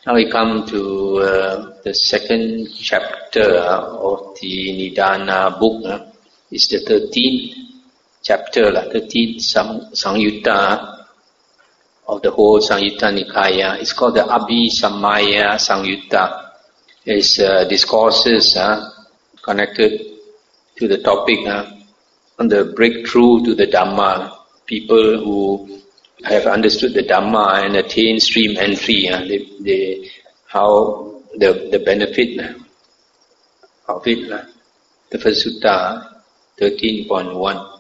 Now we come to the second chapter of the Nidana book. It's the 13th chapter, 13th Samyutta of the whole Samyutta Nikaya. It's called the Abhisamaya-samyutta. It's discourses connected to the topic on the breakthrough to the Dhamma. People who have understood the Dhamma and attained stream entry, how the benefit of it. The first sutta, 13.1.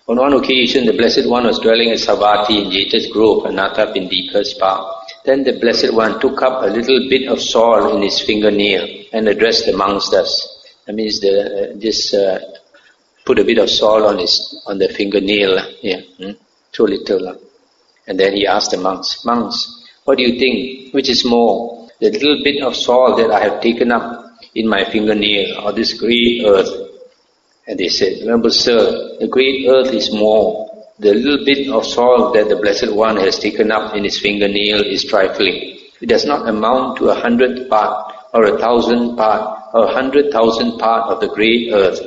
On one occasion, the Blessed One was dwelling at Savatthi in Jeta's Grove, Anatta Pindika's park. Then the Blessed One took up a little bit of soil in his fingernail and addressed the monks thus. That means put a bit of soil on the fingernail, so little. And then he asked the monks, what do you think? Which is more, the little bit of soil that I have taken up in my fingernail, or this great earth? And they said, remember, sir, the great earth is more. The little bit of soil that the Blessed One has taken up in his fingernail is trifling. It does not amount to 100th part, or 1,000th part, or 100,000 part of the great earth.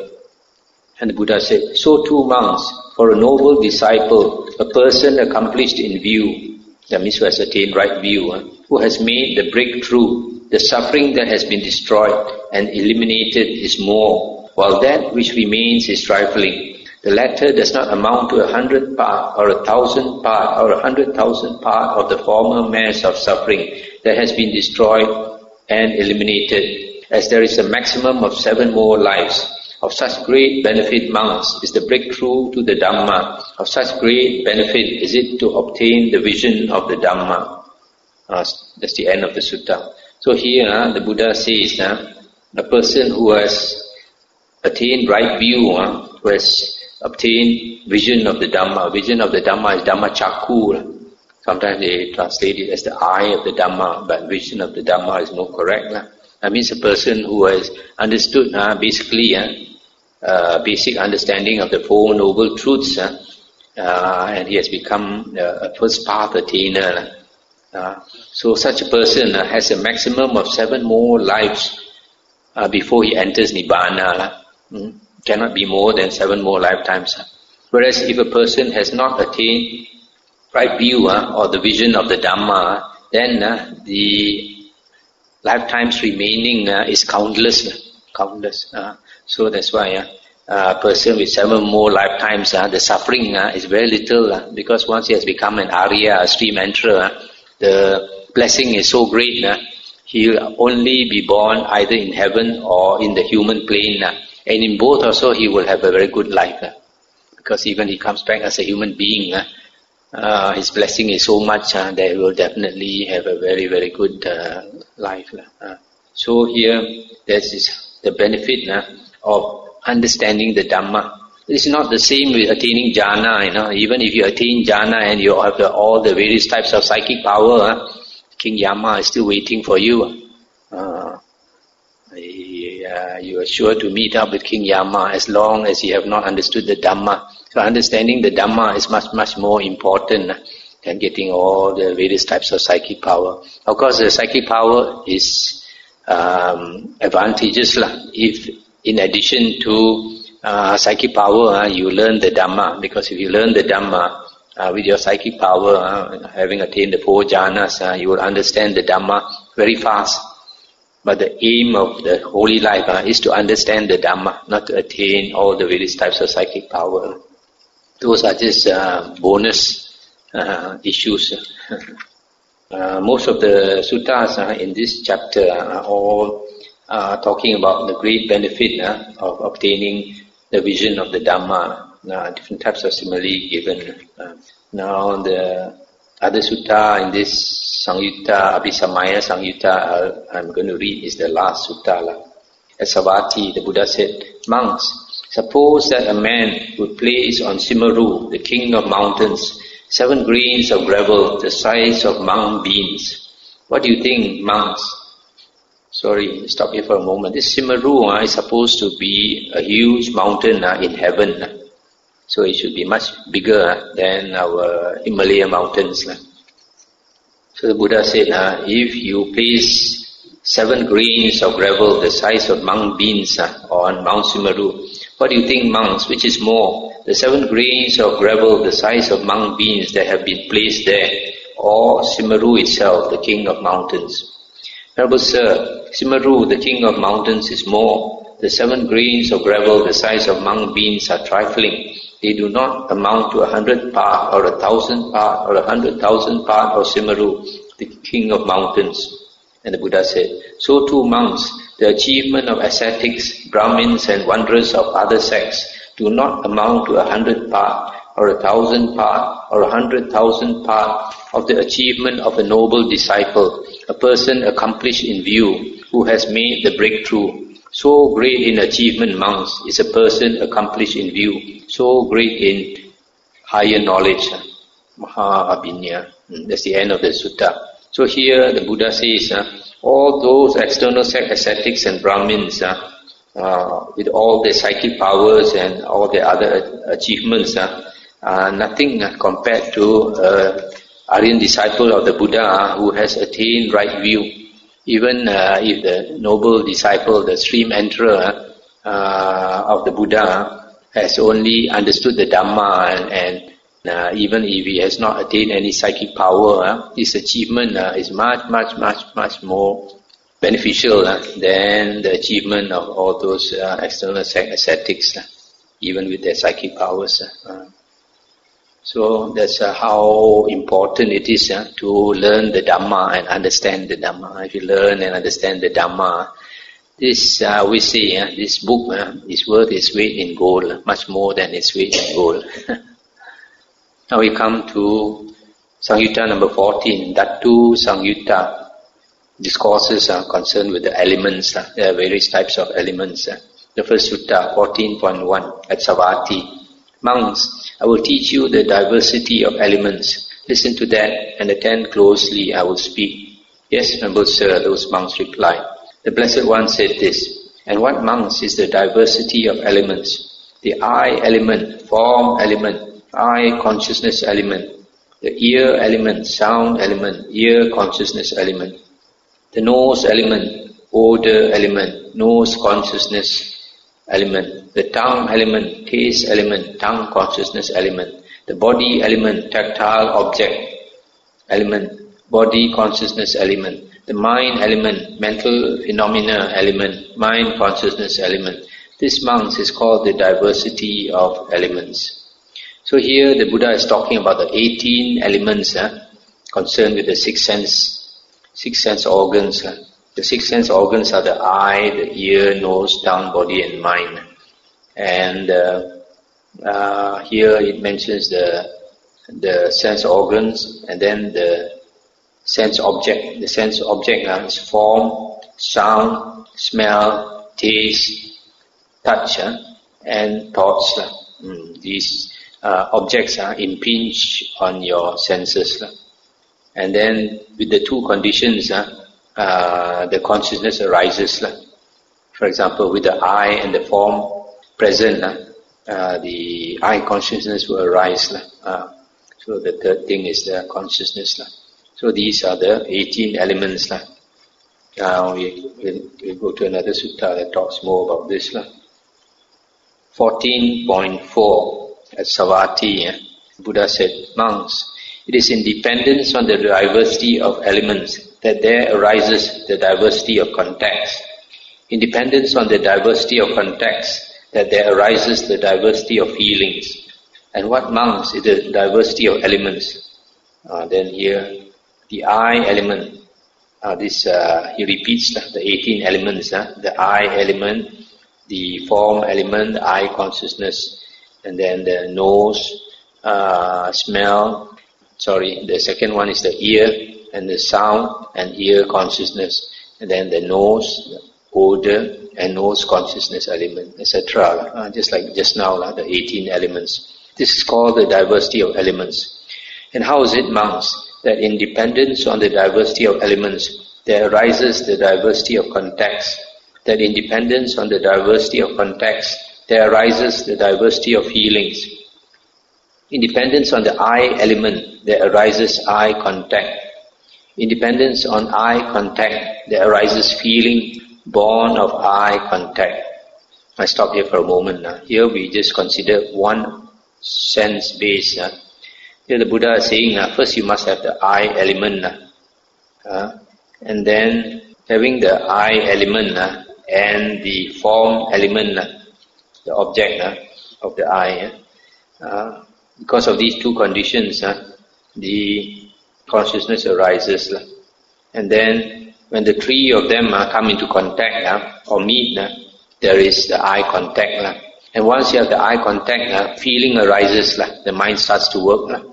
And the Buddha said, so too, monks, for a noble disciple, a person accomplished in view, that means who has attained right view, who has made the breakthrough, the suffering that has been destroyed and eliminated is more, while that which remains is trifling. The latter does not amount to 100th part, or 1,000th part, or 100,000 part of the former mass of suffering that has been destroyed and eliminated, as there is a maximum of 7 more lives. Of such great benefit, monks, is the breakthrough to the Dhamma. Of such great benefit is it to obtain the vision of the Dhamma. That's the end of the sutta. So here the Buddha says a person who has attained right view, who has obtained vision of the Dhamma. Vision of the Dhamma is Dhamma Chakku. Sometimes they translate it as the eye of the Dhamma, but vision of the Dhamma is more correct. That means a person who has understood basically basic understanding of the Four Noble Truths, and he has become a first path attainer. So such a person has a maximum of 7 more lives before he enters Nibbana. Cannot be more than 7 more lifetimes. Whereas if a person has not attained right view or the vision of the Dhamma, then the lifetimes remaining is countless. So that's why a person with 7 more lifetimes, the suffering is very little, because once he has become an Arya, a stream enterer, the blessing is so great, he will only be born either in heaven or in the human plane, and in both also he will have a very good life, because even he comes back as a human being, his blessing is so much that he will definitely have a very, very good life. So here there's the benefit of understanding the Dhamma. It's not the same with attaining jhana. Even if you attain jhana and you have all the various types of psychic power, King Yama is still waiting for you. You are sure to meet up with King Yama as long as you have not understood the Dhamma. So understanding the Dhamma is much, much more important than getting all the various types of psychic power. Of course, the psychic power is advantageous if in addition to psychic power, you learn the Dhamma. Because if you learn the Dhamma with your psychic power, having attained the 4 jhanas, you will understand the Dhamma very fast. But the aim of the holy life is to understand the Dhamma, not to attain all the various types of psychic power. Those are just bonus issues. Most of the suttas in this chapter are all talking about the great benefit of obtaining the vision of the Dhamma. Different types of simile given. Now the other sutta in this Samyutta, Abhisamaya-samyutta, I'm going to read is the last sutta. At Savatthi, the Buddha said, monks, suppose that a man would place on Simaru, the king of mountains, 7 grains of gravel the size of mung beans. What do you think, monks? Sorry, stop here for a moment. This Simaru is supposed to be a huge mountain in heaven. So it should be much bigger than our Himalaya mountains. So the Buddha said, if you place 7 grains of gravel the size of mung beans on Mount Sumeru, what do you think, monks, which is more, the 7 grains of gravel the size of mung beans that have been placed there, or Sumeru itself, the king of mountains? Venerable Sir, Sumeru, the king of mountains, is more. The 7 grains of gravel the size of mung beans are trifling. They do not amount to 100 part or 1,000 part or 100,000 part of Sumeru, the king of mountains. And the Buddha said, so too monks, the achievement of ascetics, Brahmins and wanderers of other sects do not amount to 100 part or 1,000 part or 100,000 part of the achievement of a noble disciple, a person accomplished in view, who has made the breakthrough. So great in achievement, monks, is a person accomplished in view, so great in higher knowledge. Maha-abhinya. That's the end of the sutta. So here the Buddha says, all those external sect ascetics and Brahmins, with all their psychic powers and all their other achievements, are nothing compared to Aryan disciple of the Buddha who has attained right view. Even if the noble disciple, the stream enterer of the Buddha has only understood the Dhamma and even if he has not attained any psychic power, his achievement is much more beneficial than the achievement of all those external ascetics, even with their psychic powers. So that's how important it is to learn the Dhamma and understand the Dhamma. If you learn and understand the Dhamma, this we say this book is worth its weight in gold, much more than its weight in gold. Now we come to Samyutta number 14, Dhatu-samyutta. Discourses are concerned with the elements. There are various types of elements. The first sutta, 14.1, at Savatthi. Monks, I will teach you the diversity of elements. Listen to that and attend closely, I will speak. Yes, Venerable Sir, those monks replied. The Blessed One said this, and what, monks, is the diversity of elements? The eye element, form element, eye consciousness element, the ear element, sound element, ear consciousness element, the nose element, odor element, nose consciousness element, the tongue element, taste element, tongue consciousness element, the body element, tactile object element, body consciousness element, the mind element, mental phenomena element, mind consciousness element. This, monks, is called the diversity of elements. So here the Buddha is talking about the 18 elements concerned with the six sense organs. The 6 sense organs are the eye, the ear, nose, tongue, body and mind. And here it mentions the sense organs and then the sense object. The sense object is form, sound, smell, taste, touch and thoughts. These objects impinge on your senses. And then with the two conditions, the consciousness arises. For example, with the eye and the form present, the eye consciousness will arise. So the third thing is the consciousness. So these are the 18 elements. Now we go to another sutta that talks more about this. 14.4 at Savatthi, Buddha said, monks, it is in dependence on the diversity of elements that there arises the diversity of context. In dependence on the diversity of context that there arises the diversity of feelings. And what, monks, is the diversity of elements? Then here, the eye element. He repeats the 18 elements. The eye element, the form element, the eye consciousness, and then the nose, smell. The second one is the ear and the sound and ear consciousness, and then the nose, the odor and nose consciousness element, etc. Just like just now, the 18 elements. This is called the diversity of elements. And how is it, monks, that in dependence on the diversity of elements, there arises the diversity of context, that in dependence on the diversity of context, there arises the diversity of feelings. In dependence on the eye element, there arises eye contact. Independence on eye contact, there arises feeling born of eye contact. I stop here for a moment. Here we just consider one sense base. Here the Buddha is saying, first you must have the eye element. And then having the eye element and the form element, the object of the eye. Because of these two conditions, the consciousness arises. And then when the three of them come into contact or meet, there is the eye contact. And once you have the eye contact, feeling arises. The mind starts to work.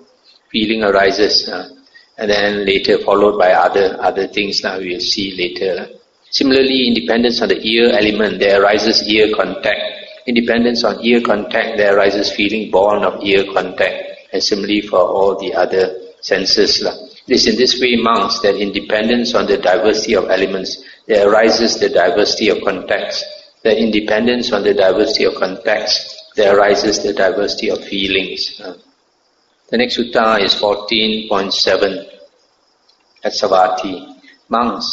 Feeling arises. And then later followed by other things we will see later. Similarly, independence on the ear element, there arises ear contact. Independence on ear contact, there arises feeling born of ear contact. And similarly for all the other senses. It is in this way, monks, that independence on the diversity of elements, there arises the diversity of contacts. The independence on the diversity of contacts, there arises the diversity of feelings. The next sutta is 14.7 at Savatthi. Monks,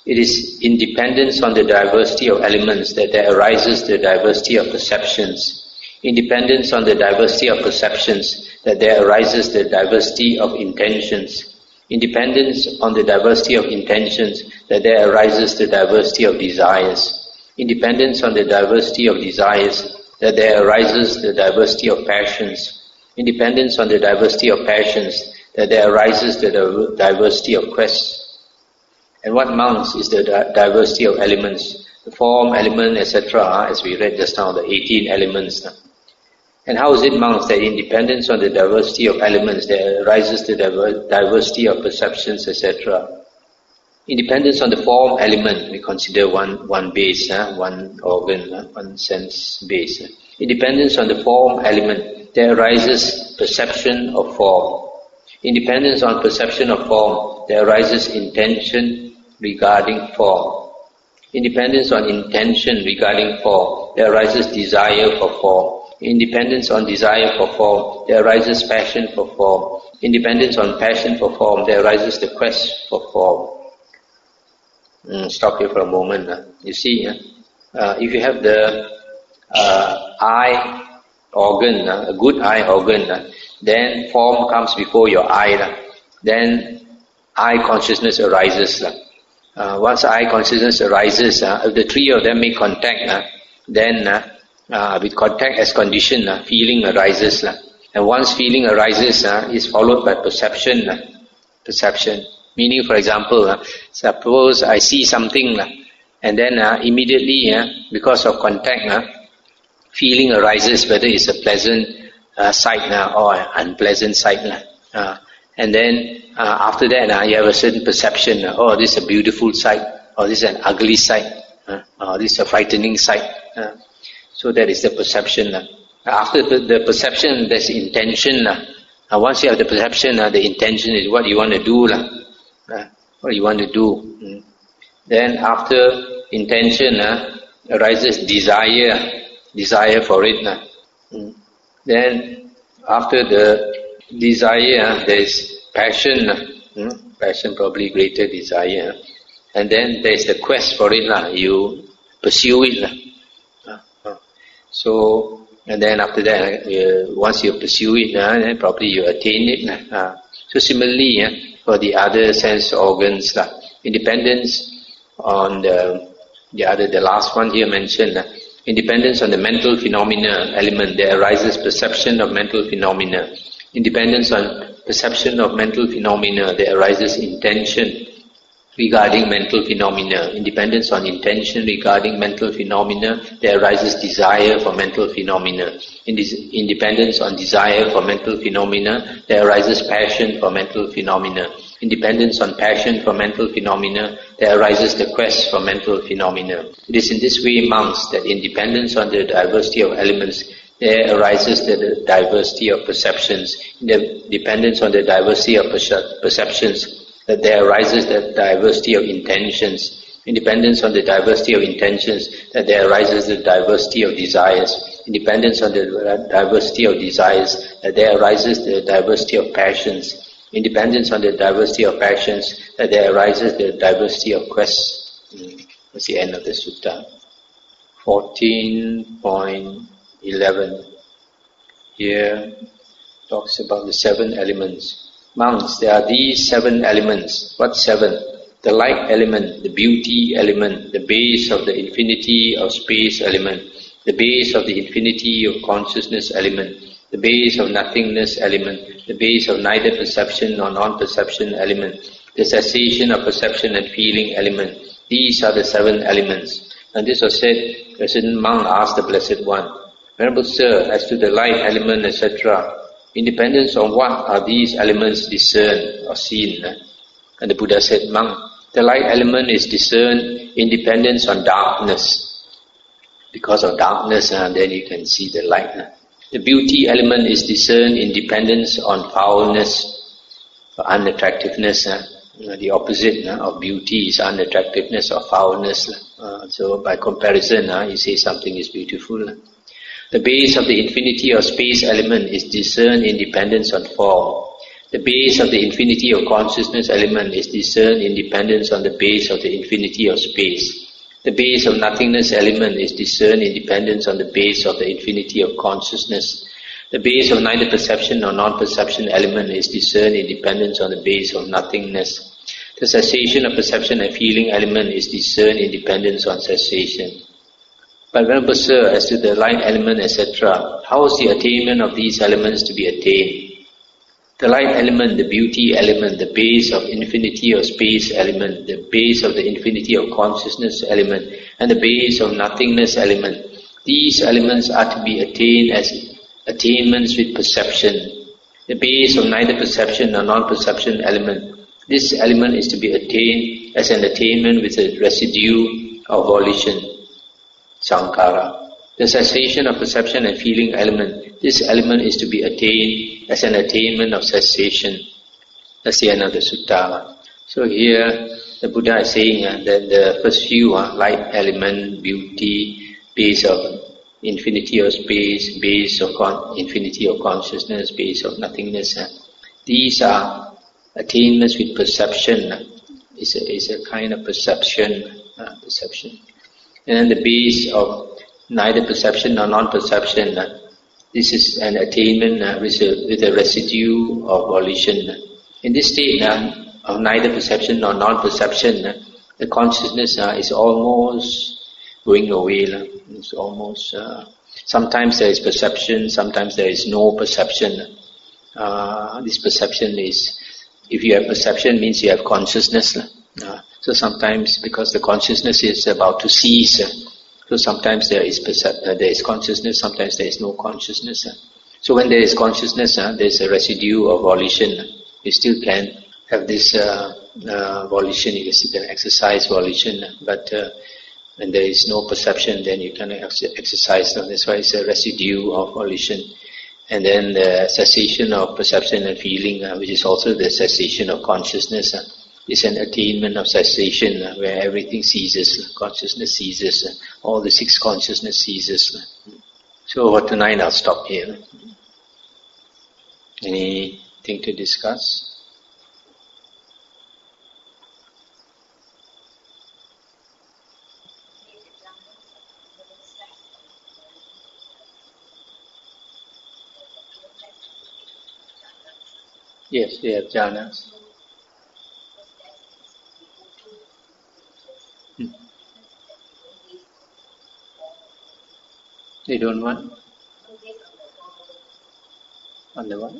it is independence on the diversity of elements that there arises the diversity of perceptions. Independence on the diversity of perceptions that there arises the diversity of intentions. Independence on the diversity of intentions that there arises the diversity of desires. Independence on the diversity of desires that there arises the diversity of passions. Independence on the diversity of passions that there arises the diversity of quests. And what monks is the diversity of elements, the form, element, etc., as we read just now, the 18 elements. And how is it, monks, that independence on the diversity of elements, there arises the diversity of perceptions, etc.? Independence on the form element, we consider one base, one organ, one sense base. Independence on the form element, there arises perception of form. Independence on perception of form, there arises intention regarding form. Independence on intention regarding form, there arises desire for form. Independence on desire for form, there arises passion for form. Independence on passion for form, there arises the quest for form. Stop here for a moment. You see, if you have the eye organ, a good eye organ, then form comes before your eye. Then eye consciousness arises. Once eye consciousness arises, if the three of them make contact, then with contact as condition, feeling arises. And once feeling arises, is followed by perception. Perception. Meaning, for example, suppose I see something, and then immediately, because of contact, feeling arises, whether it's a pleasant sight or an unpleasant sight. And then after that, you have a certain perception. Oh, this is a beautiful sight, or this is an ugly sight, or this is a frightening sight. So that is the perception. After the perception, there's intention. Once you have the perception, the intention is what you want to do. What you want to do. Then after intention arises desire for it. Then after the desire, there is passion. Passion, probably greater desire. And then there is the quest for it. You pursue it. So, and then after that, once you pursue it, then probably you attain it. So similarly, for the other sense organs, independence on the last one here mentioned, independence on the mental phenomena element, there arises perception of mental phenomena. Independence on perception of mental phenomena, there arises intention regarding mental phenomena. Independence on intention regarding mental phenomena, there arises desire for mental phenomena. Independence on desire for mental phenomena, there arises passion for mental phenomena. Independence on passion for mental phenomena, there arises the quest for mental phenomena. It is in this way, monks, that independence on the diversity of elements, there arises the diversity of perceptions. Dependence on the diversity of perceptions, that there arises the diversity of intentions. Independence on the diversity of intentions, that there arises the diversity of desires. Independence on the diversity of desires, that there arises the diversity of passions. Independence on the diversity of passions, that there arises the diversity of quests. That's the end of the sutta. 14.11. Here talks about the 7 elements. Monks, there are these 7 elements. What 7? The light element, the beauty element, the base of the infinity of space element, the base of the infinity of consciousness element, the base of nothingness element, the base of neither perception nor non-perception element, the cessation of perception and feeling element. These are the 7 elements. And this was said, a certain monk asked the Blessed One, Venerable Sir, as to the light element, etc., independence on what are these elements discerned or seen? And the Buddha said, Monk, the light element is discerned in dependence on darkness. Because of darkness, then you can see the light. The beauty element is discerned in dependence on foulness, or unattractiveness. The opposite of beauty is unattractiveness or foulness. So by comparison, you say something is beautiful. The base of the infinity of space element is discerned in dependence on form. The base of the infinity of consciousness element is discerned in dependence on the base of the infinity of space. The base of nothingness element is discerned in dependence on the base of the infinity of consciousness. The base of neither perception nor non-perception element is discerned in dependence on the base of nothingness. The cessation of perception and feeling element is discerned in dependence on cessation. But Venerable Sir, as to the light element, etc., how is the attainment of these elements to be attained? The light element, the beauty element, the base of infinity of space element, the base of the infinity of consciousness element, and the base of nothingness element. These elements are to be attained as attainments with perception. The base of neither perception nor non-perception element. This element is to be attained as an attainment with a residue of volition, sankhara. The cessation of perception and feeling element. This element is to be attained as an attainment of cessation. That's the end of the sutta. So here the Buddha is saying that the first few light element, beauty, base of infinity of space, base of infinity of consciousness, base of nothingness. These are attainments with perception. Is a kind of perception. And then the base of neither perception nor non-perception. This is an attainment with a residue of volition. In this state of neither perception nor non-perception, the consciousness is almost going away. It's almost. Sometimes there is perception, sometimes there is no perception. This perception is, if you have perception, means you have consciousness. So sometimes, because the consciousness is about to cease, so sometimes there is consciousness, sometimes there is no consciousness. So when there is consciousness, there is a residue of volition. You still can have this volition, you can exercise volition, but when there is no perception, then you cannot exercise them. That's why it's a residue of volition. And then the cessation of perception and feeling, which is also the cessation of consciousness, is an attainment of cessation where everything ceases, consciousness ceases, all the 6 consciousness ceases. So for tonight I'll stop here. Anything to discuss? Yes, we have jhanas. They don't want? On the what?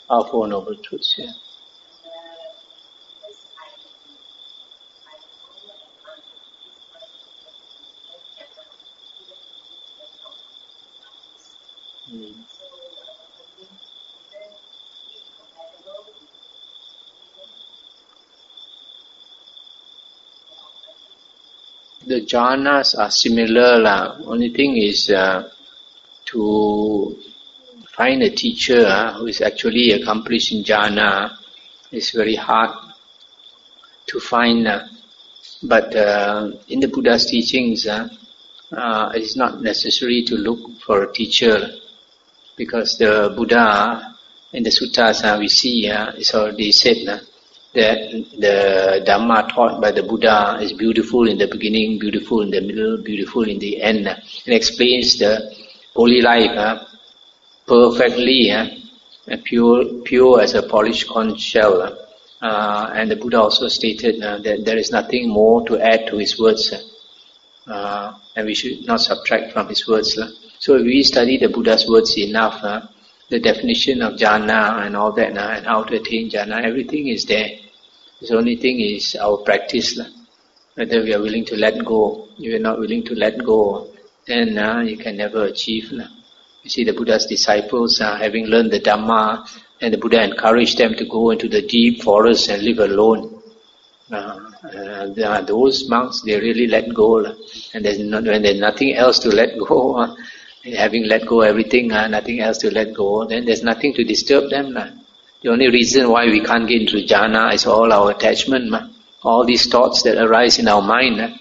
Our Four Noble Truths, yeah. The jhanas are similar. Only thing is to find a teacher who is actually accomplished in jhana is very hard to find. But in the Buddha's teachings, it is not necessary to look for a teacher, because the Buddha in the suttas we see, it's already said that the Dhamma taught by the Buddha is beautiful in the beginning, beautiful in the middle, beautiful in the end. It explains the holy life perfectly, pure as a polished conch shell. And the Buddha also stated that there is nothing more to add to his words, and we should not subtract from his words. So if we study the Buddha's words enough, the definition of jhana and all that, and how to attain jhana, everything is there. The only thing is our practice, whether we are willing to let go. If you are not willing to let go, then you can never achieve. You see the Buddha's disciples having learned the Dhamma, and the Buddha encouraged them to go into the deep forest and live alone. Those monks, they really let go. And when there's nothing else to let go, having let go everything, nothing else to let go, then there's nothing to disturb them. The only reason why we can't get into jhana is all our attachment. All these thoughts that arise in our mind,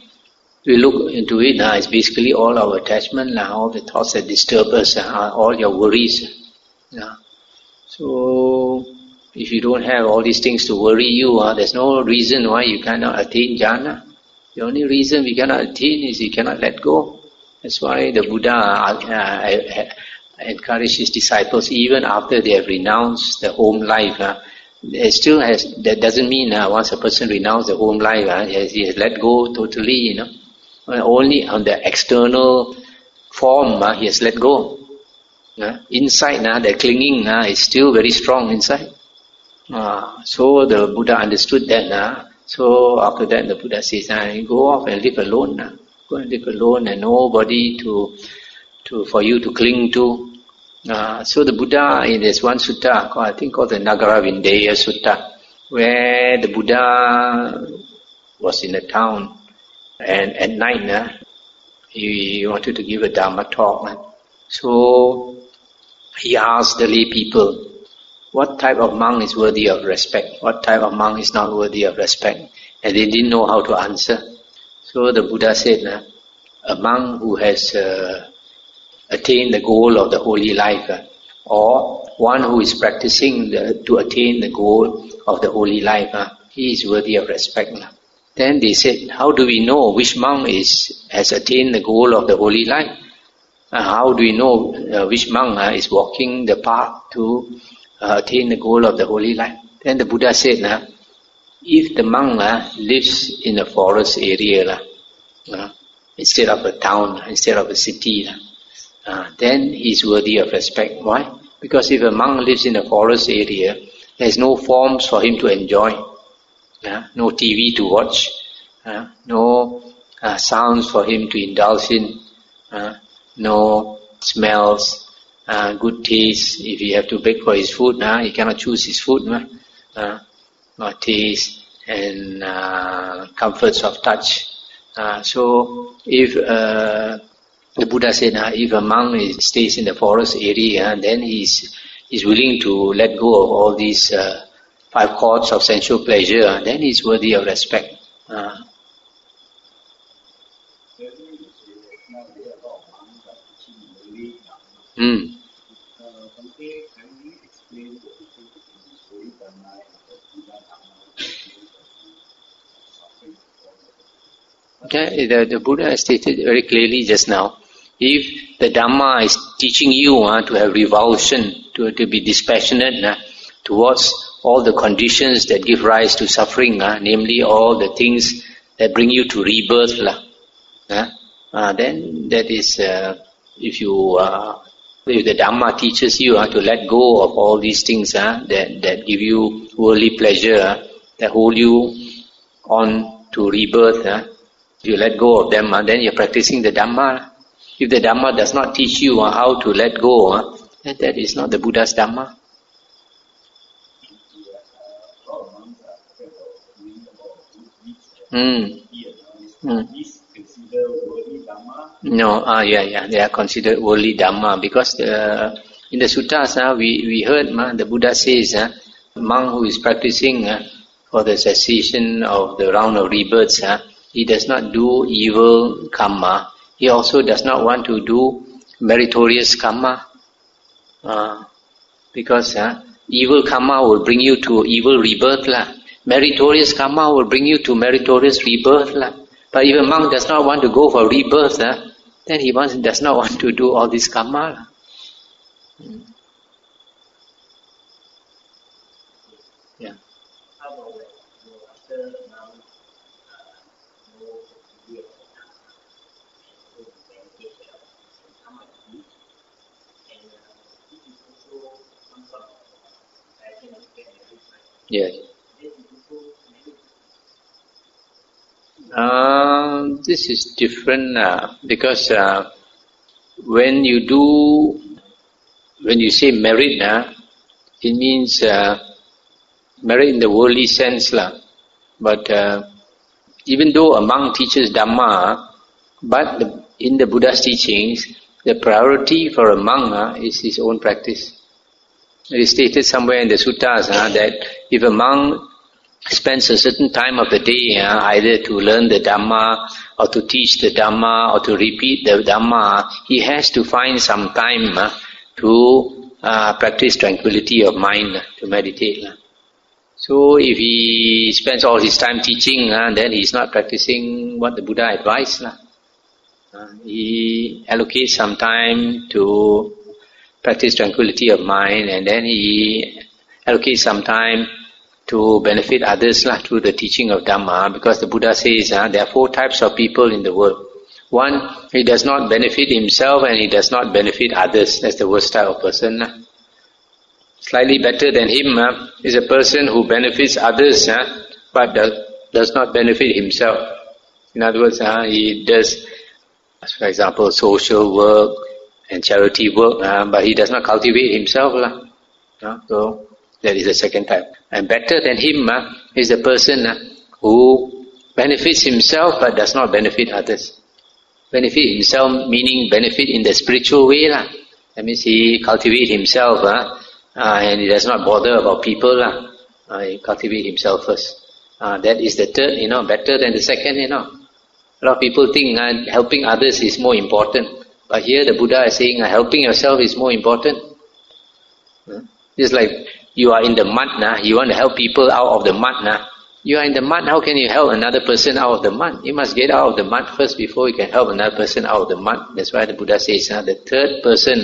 we look into it, it's basically all our attachment, all the thoughts that disturb us, all your worries. So, if you don't have all these things to worry you, there's no reason why you cannot attain jhana. The only reason we cannot attain is you cannot let go. That's why the Buddha encouraged his disciples, even after they have renounced the home life. That doesn't mean once a person renounced the home life, he has let go totally, Only on the external form, he has let go. Inside, the clinging is still very strong inside. So the Buddha understood that. So after that, the Buddha says, go off and live alone. Go and live alone, and nobody for you to cling to. So the Buddha, in this one sutta, I think called the Nagara Vindeya Sutta, where the Buddha was in the town, and at night, he wanted to give a Dhamma talk. So he asked the lay people, what type of monk is worthy of respect? What type of monk is not worthy of respect? And they didn't know how to answer. So the Buddha said, a monk who has attained the goal of the holy life, or one who is practicing to attain the goal of the holy life, he is worthy of respect. Then they said, how do we know which monk has attained the goal of the holy life? How do we know which monk is walking the path to attain the goal of the holy life? Then the Buddha said, if the monk lives in a forest area, instead of a town, instead of a city, then he is worthy of respect. Why? Because if a monk lives in a forest area, there is no forms for him to enjoy, no TV to watch, no sounds for him to indulge in, no smells, good taste. If he have to beg for his food, he cannot choose his food. No taste and comforts of touch. So if the Buddha said, if a monk stays in the forest area, then he's willing to let go of all these 5 chords of sensual pleasure, then he's worthy of respect. Okay, the Buddha has stated very clearly just now, if the Dhamma is teaching you to have revulsion, to be dispassionate towards all the conditions that give rise to suffering, namely all the things that bring you to rebirth, then that is, if the Dhamma teaches you to let go of all these things that give you worldly pleasure, that hold you on to rebirth, if you let go of them, then you're practicing the Dhamma. If the Dhamma does not teach you how to let go, then that is not the Buddha's Dhamma. No, they are considered worldly Dhamma, because in the suttas we heard the Buddha says, a monk who is practicing for the cessation of the round of rebirths, he does not do evil karma. He also does not want to do meritorious karma, because Evil karma will bring you to evil rebirth lah. Meritorious karma will bring you to meritorious rebirth lah. But if a monk does not want to go for rebirth, then he does not want to do all this karma lah. Yeah. Yes. This is different because when you say merit, it means merit in the worldly sense lah. But even though a monk teaches Dhamma, but in the Buddha's teachings, the priority for a monk is his own practice. It is stated somewhere in the suttas that if a monk spends a certain time of the day either to learn the Dhamma or to teach the Dhamma or to repeat the Dhamma, he has to find some time to practice tranquility of mind, to meditate. So if he spends all his time teaching, then he is not practicing what the Buddha advised. He allocates some time to practice tranquility of mind, and then he allocates some time to benefit others through the teaching of Dhamma, because the Buddha says there are 4 types of people in the world. One, he does not benefit himself and he does not benefit others. That's the worst type of person. Slightly better than him is a person who benefits others but does not benefit himself. In other words, he does, for example, social work and charity work, but he does not cultivate himself. So that is the second type. And better than him is the person who benefits himself but does not benefit others. Benefit himself meaning benefit in the spiritual way. That means he cultivates himself and he does not bother about people. He cultivates himself first. That is the third, better than the second. A lot of people think helping others is more important. But here the Buddha is saying helping yourself is more important. Just like you are in the mud, you want to help people out of the mud. You are in the mud, how can you help another person out of the mud? You must get out of the mud first before you can help another person out of the mud. That's why the Buddha says the third person,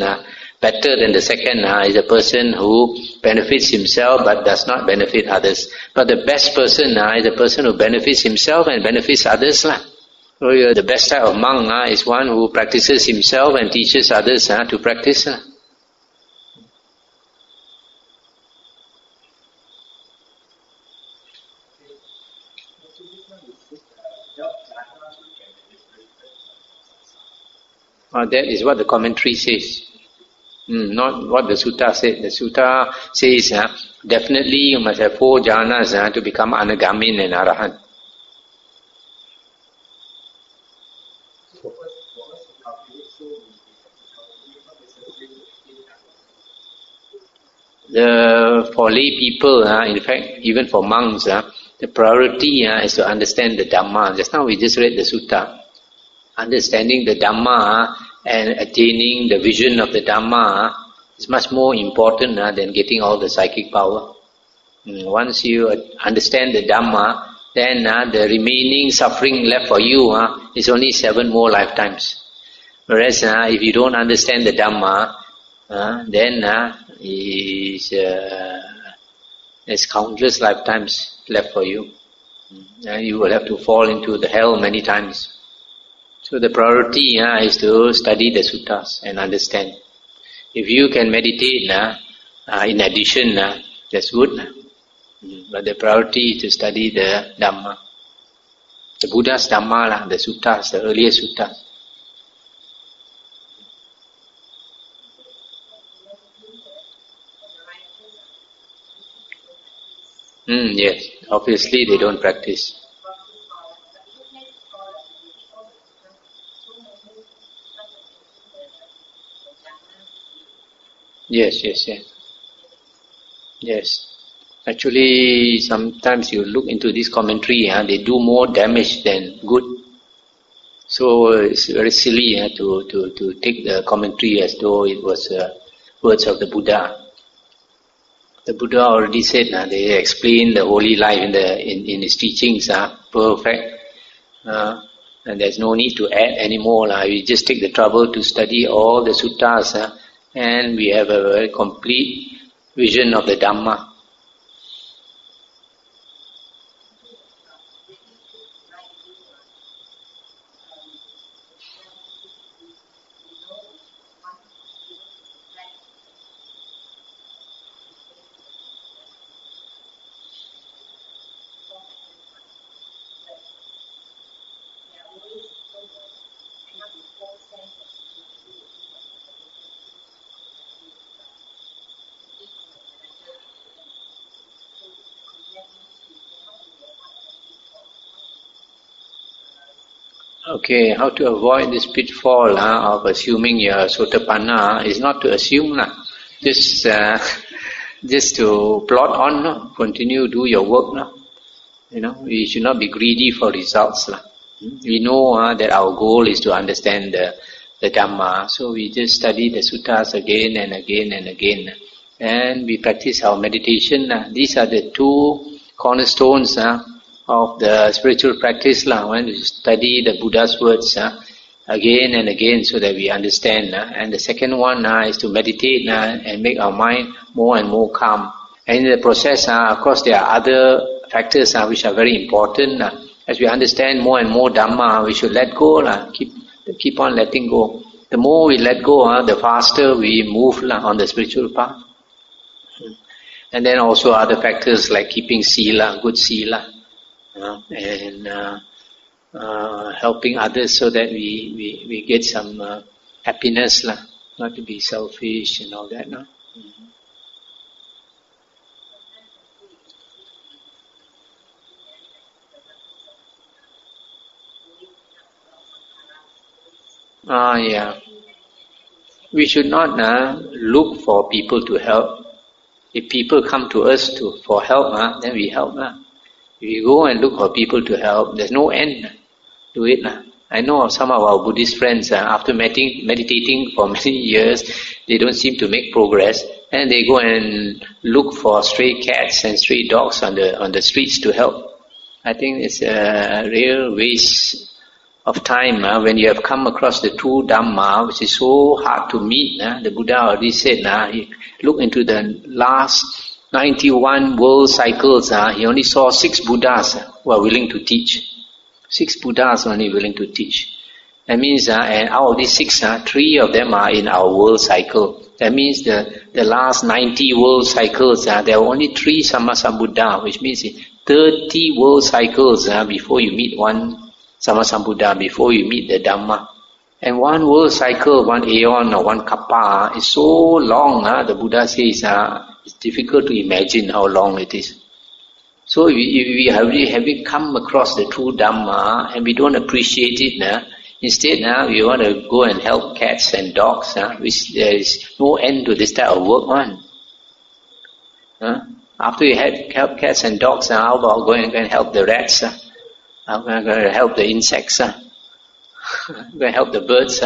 better than the second, is a person who benefits himself but does not benefit others. But the best person is a person who benefits himself and benefits others. So the best type of monk is one who practices himself and teaches others to practice. That is what the commentary says, not what the sutta said. The sutta says definitely you must have 4 jhanas to become anagamin and arahant. For lay people, in fact, even for monks, the priority is to understand the Dhamma. Just now we just read the sutta. Understanding the Dhamma and attaining the vision of the Dhamma is much more important than getting all the psychic power. Once you understand the Dhamma, then the remaining suffering left for you is only 7 more lifetimes. Whereas if you don't understand the Dhamma, then there's countless lifetimes left for you. You will have to fall into the hell many times. So the priority is to study the suttas and understand. If you can meditate in addition, that's good. But the priority is to study the Dhamma. The Buddha's Dhamma, the suttas, the earlier suttas. Yes, obviously they don't practice. Yes. Actually, sometimes you look into this commentary, they do more damage than good. So it's very silly to take the commentary as though it was words of the Buddha. The Buddha already said, they explain the holy life in his teachings, perfect. And there's no need to add anymore. We just take the trouble to study all the suttas, and we have a very complete vision of the Dhamma. Okay, how to avoid this pitfall of assuming you're Sotapanna is not to assume. Just to plot on, continue do your work. We should not be greedy for results. We know that our goal is to understand the Dhamma, so we just study the suttas again and again and again. And we practice our meditation. These are the two cornerstones of the spiritual practice, when we study the Buddha's words again and again so that we understand. And the second one is to meditate and make our mind more and more calm. And in the process, of course, there are other factors which are very important. As we understand more and more Dhamma, we should let go. Keep on letting go. The more we let go, the faster we move on the spiritual path. And then also other factors like keeping sila, good sila. And helping others so that we get some happiness, not to be selfish and all that. Yeah. We should not look for people to help. If people come to us for help, then we help. If you go and look for people to help, there's no end to it. I know some of our Buddhist friends, after meditating for many years, they don't seem to make progress, and they go and look for stray cats and stray dogs on the streets to help. I think it's a real waste of time when you have come across the true Dhamma, which is so hard to meet. The Buddha already said, look into the last 91 world cycles, he only saw 6 Buddhas who are willing to teach. 6 Buddhas only willing to teach. That means, and out of these 6, 3 of them are in our world cycle. That means the last 90 world cycles, there are only 3 Sammasambuddha, which means 30 world cycles before you meet one Sammasambuddha, before you meet the Dhamma. And one world cycle, one aeon or one kappa is so long, the Buddha says, it's difficult to imagine how long it is. So if we have come across the true Dhamma and we don't appreciate it, instead we want to go and help cats and dogs, which there is no end to this type of work. After you help cats and dogs, how about going and help the rats? How going to help the insects? Going to help the birds?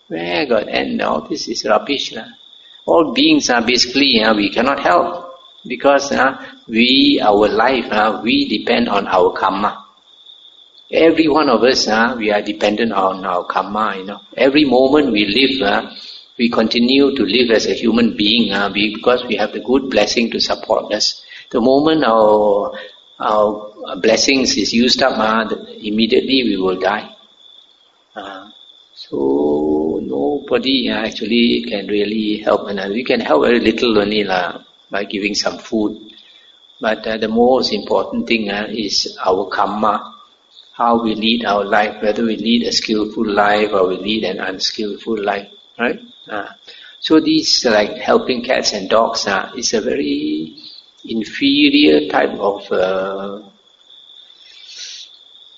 Where God end? All this is rubbish. All beings are basically, we cannot help because our life, we depend on our karma. Every one of us, we are dependent on our karma. Every moment we live, we continue to live as a human being because we have the good blessing to support us. The moment our blessings is used up, immediately we will die. So nobody actually can really help. We can help very little only by giving some food. But the most important thing is our karma, how we lead our life, whether we lead a skillful life or we lead an unskillful life. Right? So these like helping cats and dogs is a very inferior type of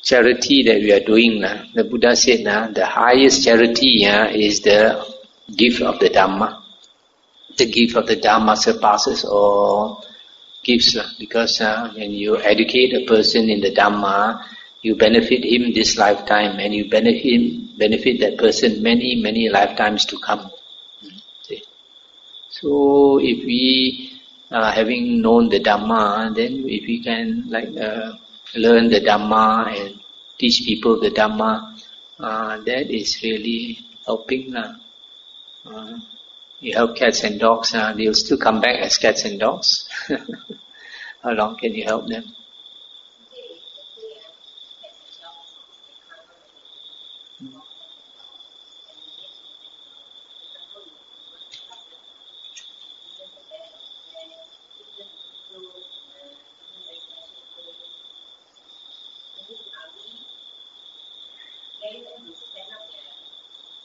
charity that we are doing. The Buddha said the highest charity is the gift of the Dhamma. The gift of the Dhamma surpasses all gifts because when you educate a person in the Dhamma, you benefit him this lifetime and you benefit that person many, many lifetimes to come. So if we having known the Dhamma, then if we can learn the Dhamma and teach people the Dhamma, that is really helping. You help cats and dogs, they'll still come back as cats and dogs. How long can you help them?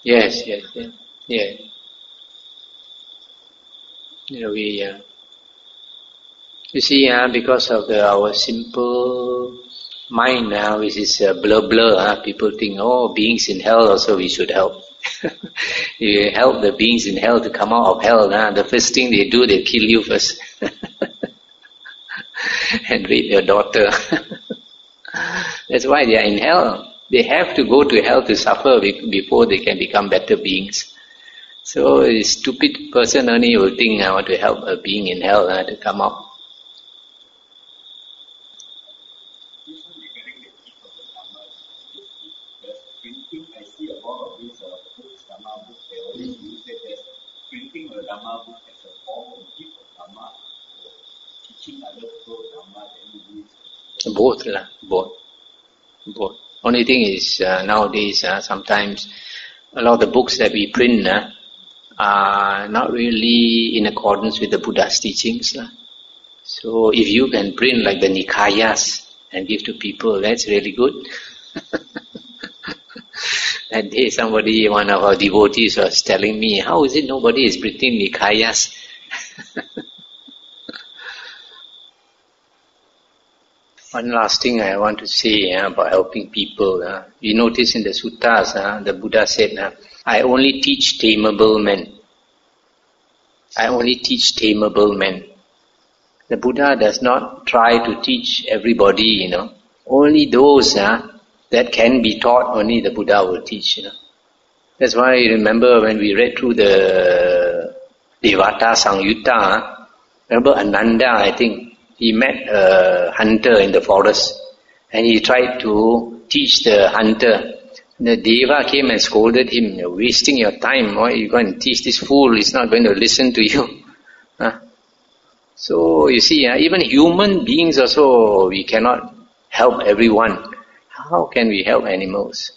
Yes. You see, because of our simple mind now, which is blur, people think, beings in hell also we should help. You help the beings in hell to come out of hell, the first thing they do, they kill you first. And rape your daughter. That's why they are in hell. They have to go to hell to suffer before they can become better beings. So a stupid person only will think, I want to help a being in hell to come out. I see a lot of these books, Dhamma books, they always use it as printing a Dhamma book as a form of gift of Dhamma, or teaching other people Dhamma, then Both. Only thing is, nowadays, sometimes a lot of the books that we print are not really in accordance with the Buddha's teachings. So if you can print like the Nikayas and give to people, that's really good. That day one of our devotees was telling me, how is it nobody is printing Nikayas? One last thing I want to say about helping people. You notice in the suttas, the Buddha said, I only teach tameable men. I only teach tameable men. The Buddha does not try to teach everybody, Only those that can be taught, only the Buddha will teach, That's why I remember when we read through the Dhatu-samyutta, remember Ananda, I think, he met a hunter in the forest and he tried to teach the hunter. The Deva came and scolded him, you're wasting your time, why are you going to teach this fool, he's not going to listen to you. So you see, even human beings also, we cannot help everyone. How can we help animals?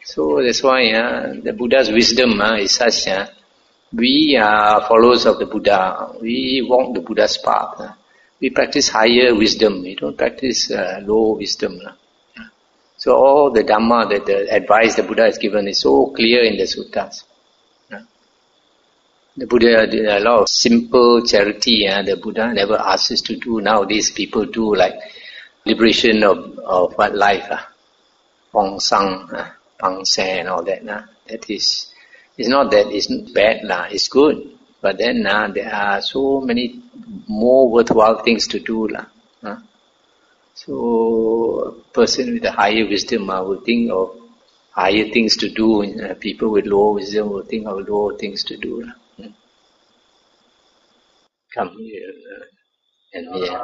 So that's why the Buddha's wisdom is such. We are followers of the Buddha. We walk the Buddha's path. We practice higher wisdom. We don't practice low wisdom. So all the Dhamma, the advice the Buddha has given is so clear in the suttas. The Buddha did a lot of simple charity. The Buddha never asks us to do. Nowadays people do like liberation of what life. Pong Sang, Pang Se and all that. That is... It's not that it's bad, it's good. But then there are so many more worthwhile things to do. So a person with a higher wisdom will think of higher things to do. People with lower wisdom will think of lower things to do. Come here and here.